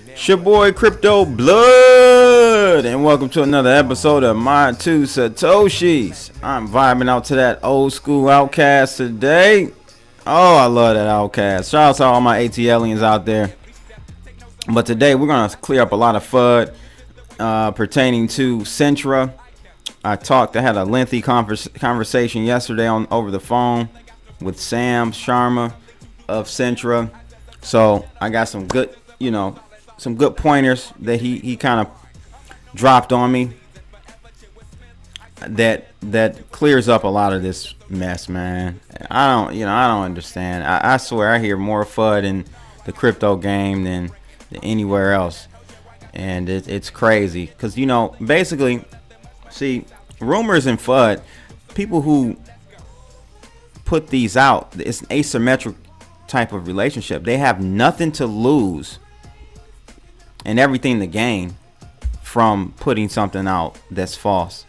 It's your boy Crypto Blood, and welcome to another episode of My Two Satoshis. I'm vibing out to that old school Outcast today. Oh, I love that Outcast. Shout out to all my AT aliens out there. But today we're gonna clear up a lot of FUD pertaining to Centra. I had a lengthy conversation yesterday over the phone with Sam Sharma of Centra. So I got some good, some good pointers that he kind of dropped on me that clears up a lot of this mess, man. I don't understand. I swear I hear more FUD in the crypto game than anywhere else, and it's crazy because basically, see, rumors and FUD, people who put these out, it's an asymmetric type of relationship. They have nothing to lose and everything to gain from putting something out that's false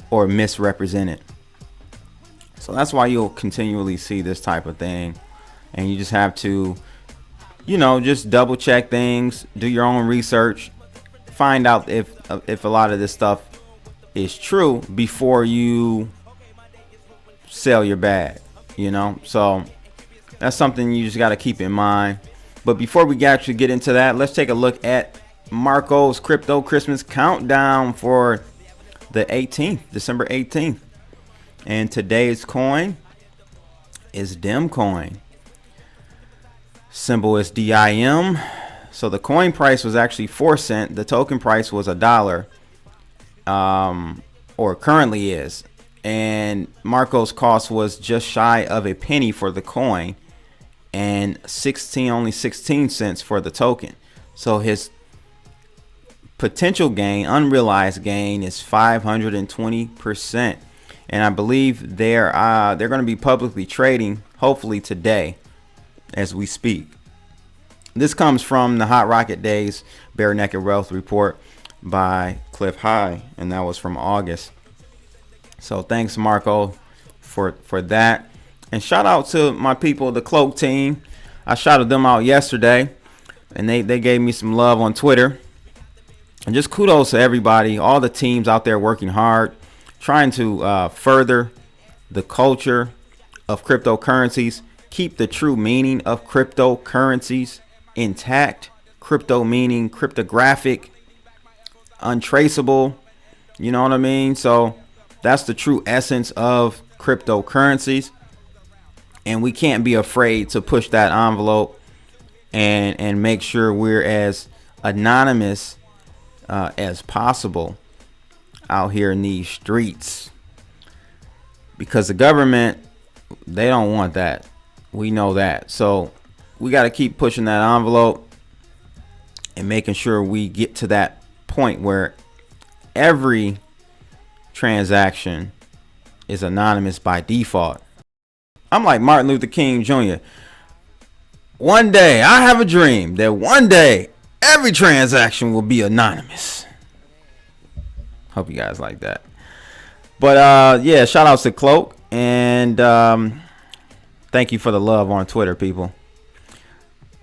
or misrepresented. So that's why you'll continually see this type of thing, and you just have to just double check things, do your own research, find out if a lot of this stuff is true before you sell your bag, so that's something you just got to keep in mind. But before we actually get into that, let's take a look at Marco's crypto Christmas countdown for the 18th, December 18th. And today's coin is DIM coin. Symbol is DIM. So the coin price was actually 4 cents. The token price was $1, or currently is. And Marco's cost was just shy of a penny for the coin, and only 16 cents for the token. So his potential gain, unrealized gain, is 520%. And I believe they're going to be publicly trading hopefully today as we speak. This comes from the Hot Rocket Days Bare Naked Wealth Report by Clif, and that was from August. So thanks, Marco, for that. And shout out to my people, the Cloak team. I shouted them out yesterday, and they gave me some love on Twitter. And just kudos to everybody, all the teams out there working hard, trying to further the culture of cryptocurrencies, keep the true meaning of cryptocurrencies intact. Crypto meaning cryptographic, untraceable. You know what I mean? So that's the true essence of cryptocurrencies. And we can't be afraid to push that envelope and make sure we're as anonymous as possible out here in these streets. Because the government, they don't want that. We know that. So we got to keep pushing that envelope and making sure we get to that point where every transaction is anonymous by default. I'm like Martin Luther King Jr. One day, I have a dream that one day every transaction will be anonymous. Hope you guys like that. But yeah, shout out to Cloak, and thank you for the love on Twitter, people.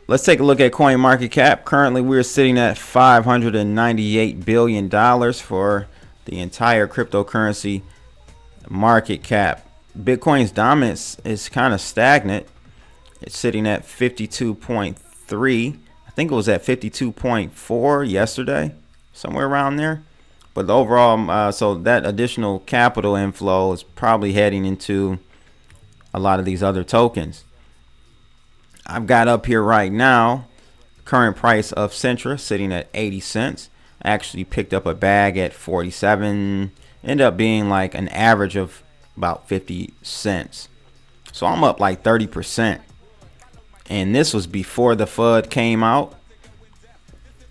Let's take a look at CoinMarketCap. Currently, we're sitting at $598 billion for the entire cryptocurrency market cap. Bitcoin's dominance is kind of stagnant. It's sitting at 52.3. I think it was at 52.4 yesterday, somewhere around there. But the overall, so that additional capital inflow is probably heading into a lot of these other tokens. I've got up here right now, current price of Centra sitting at 80 cents. I actually picked up a bag at 47. Ended up being like an average of about 50 cents. So I'm up like 30%. And this was before the FUD came out.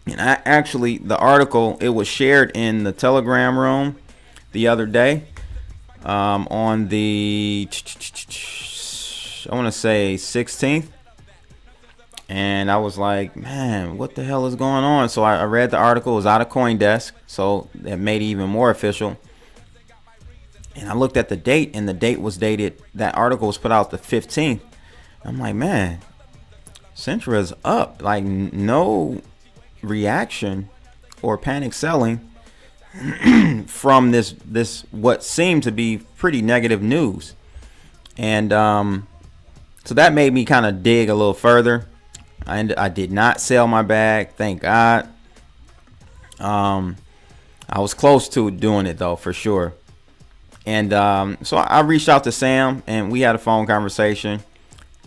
And the article, it was shared in the Telegram room the other day on the, I want to say 16th. And I was like, man, what the hell is going on? So I read the article. It was out of CoinDesk. So that made it even more official. And I looked at the date, and the date was dated, that article was put out the 15th. I'm like, man, Centra is up. Like no reaction or panic selling from this what seemed to be pretty negative news. And so that made me kind of dig a little further. I did not sell my bag, thank God. I was close to doing it though, for sure. And so I reached out to Sam and we had a phone conversation,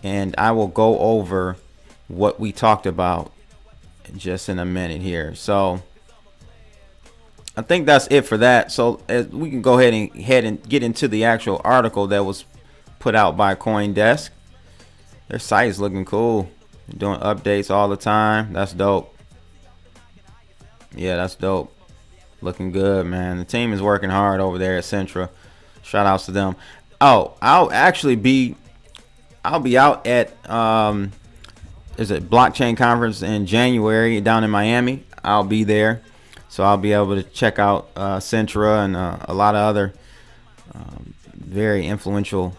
and I will go over what we talked about just in a minute here. So I think that's it for that. So we can go ahead and get into the actual article that was put out by CoinDesk. Their site is looking cool. They're doing updates all the time. That's dope. Yeah, that's dope. Looking good, man. The team is working hard over there at Centra. Shout outs to them. Oh, I'll be out at is it blockchain conference in January down in Miami. I'll be there, so I'll be able to check out Centra, and a lot of other very influential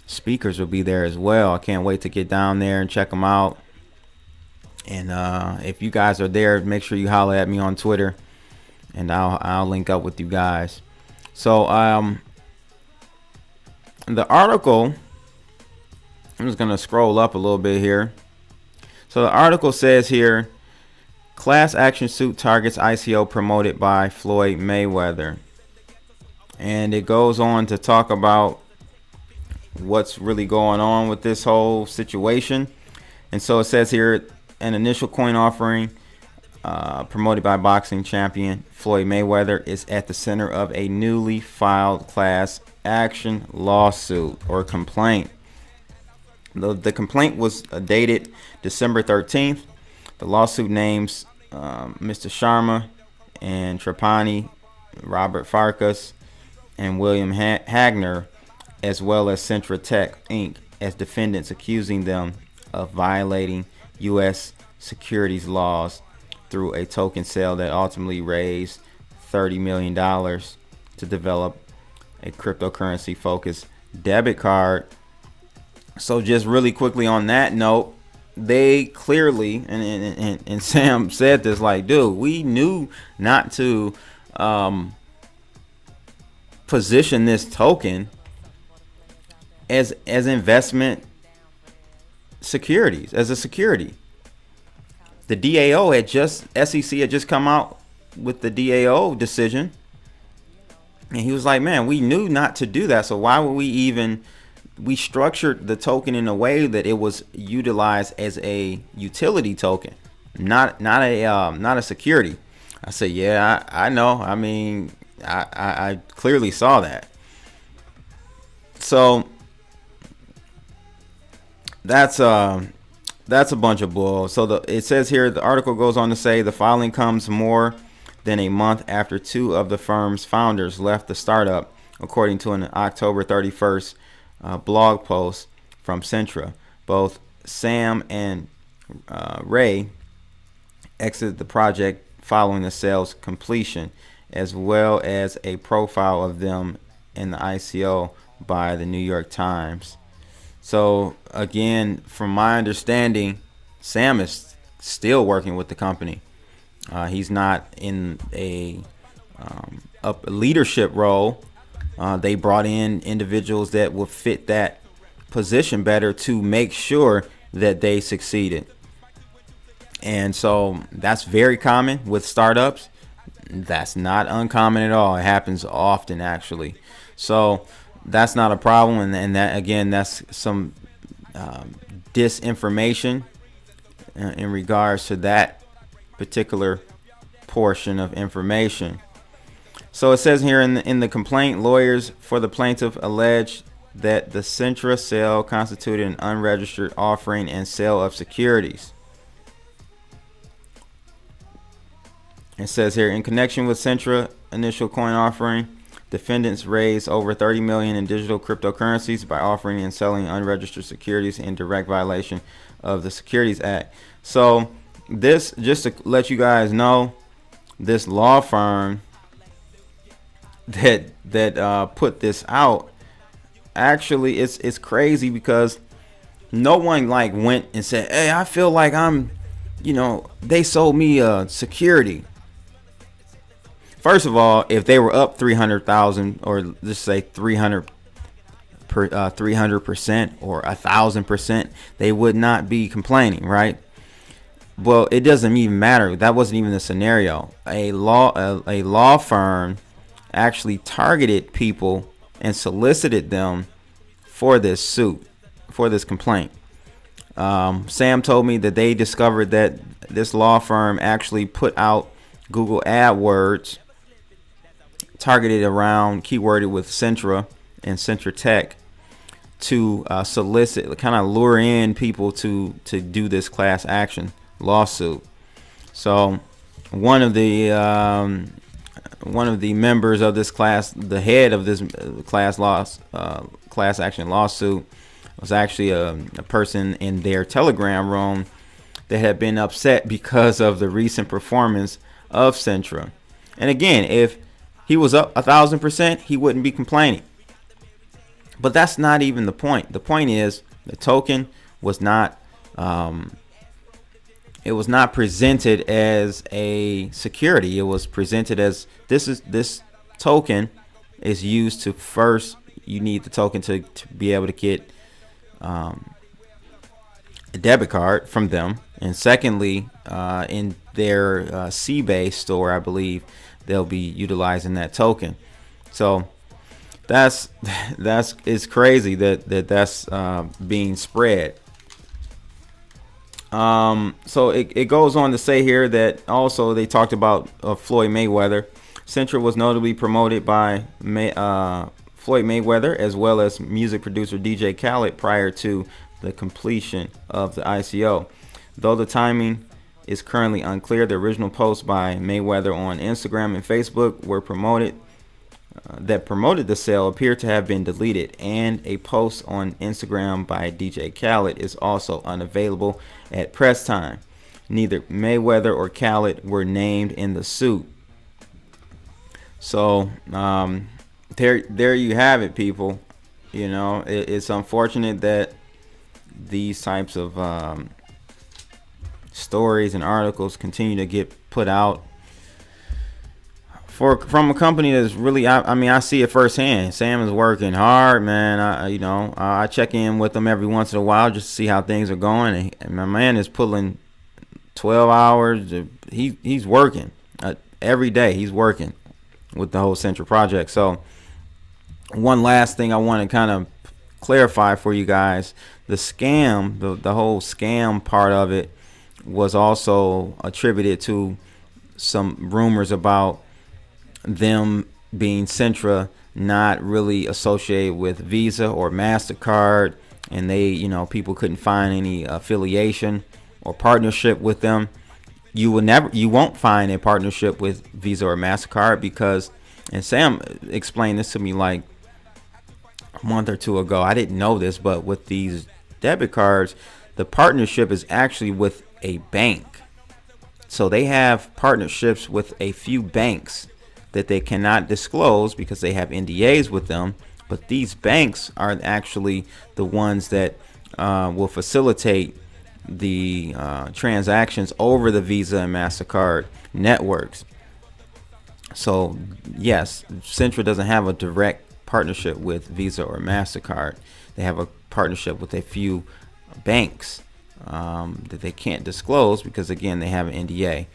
speakers will be there as well. I can't wait to get down there and check them out. And if you guys are there, make sure you holler at me on Twitter, and I'll link up with you guys. So the article, I'm just gonna scroll up a little bit here. So the article says here, class action suit targets ICO promoted by Floyd Mayweather, and it goes on to talk about what's really going on with this whole situation. And so it says here, an initial coin offering promoted by boxing champion Floyd Mayweather is at the center of a newly filed class action lawsuit or complaint. The complaint was dated December 13th. The lawsuit names Mr. Sharma and Trapani, Robert Farkas, and William Hagner, as well as Centra.Tech Inc. as defendants, accusing them of violating U.S. securities laws through a token sale that ultimately raised $30 million to develop a cryptocurrency focused debit card. So just really quickly on that note, they clearly, and Sam said this, like, dude, we knew not to position this token as investment securities, as a security. The SEC had just come out with the DAO decision, and he was like, man, we knew not to do that. So why would we structured the token in a way that it was utilized as a utility token, not a security. I said, yeah, I know. I mean, I clearly saw that. So that's a bunch of bull. So it says here, the article goes on to say the filing comes more than a month after two of the firm's founders left the startup, according to an October 31st blog post from Centra. Both Sam and Ray exited the project following the sale's completion, as well as a profile of them in the ICO by the New York Times. So again, from my understanding, Sam is still working with the company. He's not in a leadership role. They brought in individuals that would fit that position better to make sure that they succeeded. And so that's very common with startups. That's not uncommon at all. It happens often, actually. So that's not a problem. And that, again, that's some disinformation in regards to that particular portion of information. So it says here in the complaint, lawyers for the plaintiff alleged that the Centra sale constituted an unregistered offering and sale of securities. It says here, in connection with Centra initial coin offering, defendants raised over $30 million in digital cryptocurrencies by offering and selling unregistered securities in direct violation of the Securities Act. So this, just to let you guys know, this law firm that put this out, actually it's crazy because no one like went and said, hey, I feel like I'm, they sold me security. First of all, if they were up 300,000, or let's say 300% or 1,000%, they would not be complaining, right? Well, it doesn't even matter. That wasn't even the scenario. A law firm actually targeted people and solicited them for this suit, for this complaint. Sam told me that they discovered that this law firm actually put out Google AdWords targeted around, keyworded with Centra and Centra.Tech to solicit, kind of lure in people to do this class action lawsuit. So one of the members of this class, the head of this class action lawsuit, was actually a person in their Telegram room that had been upset because of the recent performance of Centra. And again, if he was up 1,000%, he wouldn't be complaining. But that's not even the point. The point is the token was not it was not presented as a security. It was presented as this token is used to, first you need the token to be able to get a debit card from them, and secondly, in their Seabase store, I believe they'll be utilizing that token. So that's it's crazy that's being spread. So it goes on to say here that also they talked about Floyd Mayweather. Centra was notably promoted by Floyd Mayweather as well as music producer DJ Khaled prior to the completion of the ICO. Though the timing is currently unclear, the original posts by Mayweather on Instagram and Facebook were promoted the sale appear to have been deleted, and a post on Instagram by DJ Khaled is also unavailable at press time. Neither Mayweather or Khaled were named in the suit. So there you have it, people. It's unfortunate that these types of stories and articles continue to get put out from a company that's really, I see it firsthand. Sam is working hard, man. I check in with him every once in a while just to see how things are going, and my man is pulling 12 hours. He's working every day. He's working with the whole Centra project. So one last thing I want to kind of clarify for you guys: the scam, the whole scam part of it, was also attributed to some rumors about them being Centra not really associated with Visa or MasterCard, and people couldn't find any affiliation or partnership with them. You won't find a partnership with Visa or MasterCard because, and Sam explained this to me like a month or two ago. I didn't know this, but with these debit cards, the partnership is actually with a bank. So they have partnerships with a few banks that they cannot disclose because they have NDAs with them. But these banks are actually the ones that will facilitate the transactions over the Visa and MasterCard networks. So yes, Centra doesn't have a direct partnership with Visa or MasterCard. They have a partnership with a few banks that they can't disclose because, again, they have an NDA.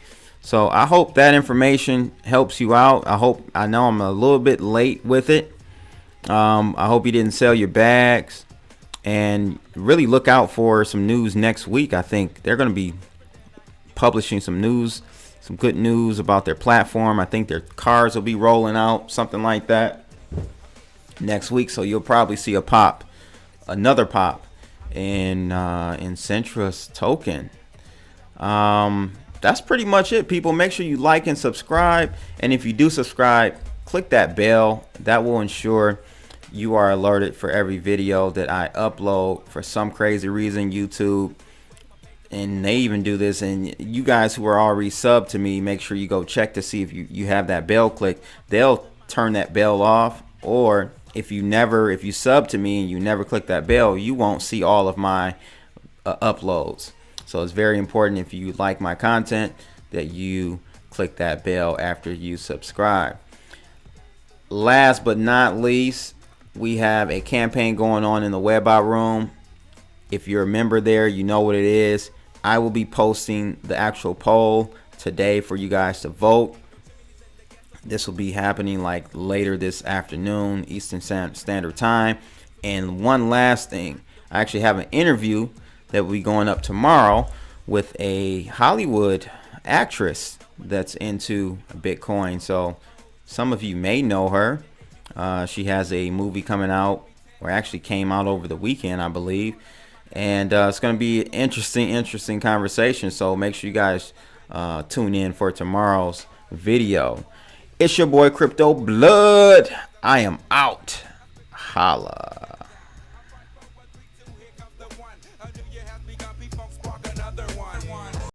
So I hope that information helps you out. I know I'm a little bit late with it. I hope you didn't sell your bags, and really look out for some news next week. I think they're going to be publishing some news, some good news about their platform. I think their cars will be rolling out, something like that, next week. So you'll probably see another pop in Centra's token. That's pretty much it, people. Make sure you like and subscribe, and if you do subscribe, click that bell. That will ensure you are alerted for every video that I upload. For some crazy reason, YouTube, and they even do this, and you guys who are already subbed to me, make sure you go check to see if you have that bell clicked. They'll turn that bell off, or if you sub to me and you never click that bell, you won't see all of my uploads. So it's very important, if you like my content, that you click that bell after you subscribe. Last but not least, we have a campaign going on in the Webbot room. If you're a member there, you know what it is. I will be posting the actual poll today for you guys to vote. This will be happening like later this afternoon, Eastern Standard Time. And one last thing, I actually have an interview that will be going up tomorrow with a Hollywood actress that's into Bitcoin. So some of you may know her. She has a movie coming out, or actually came out over the weekend, I believe. And it's going to be an interesting conversation. So make sure you guys tune in for tomorrow's video. It's your boy Crypto Blood. I am out. Holla.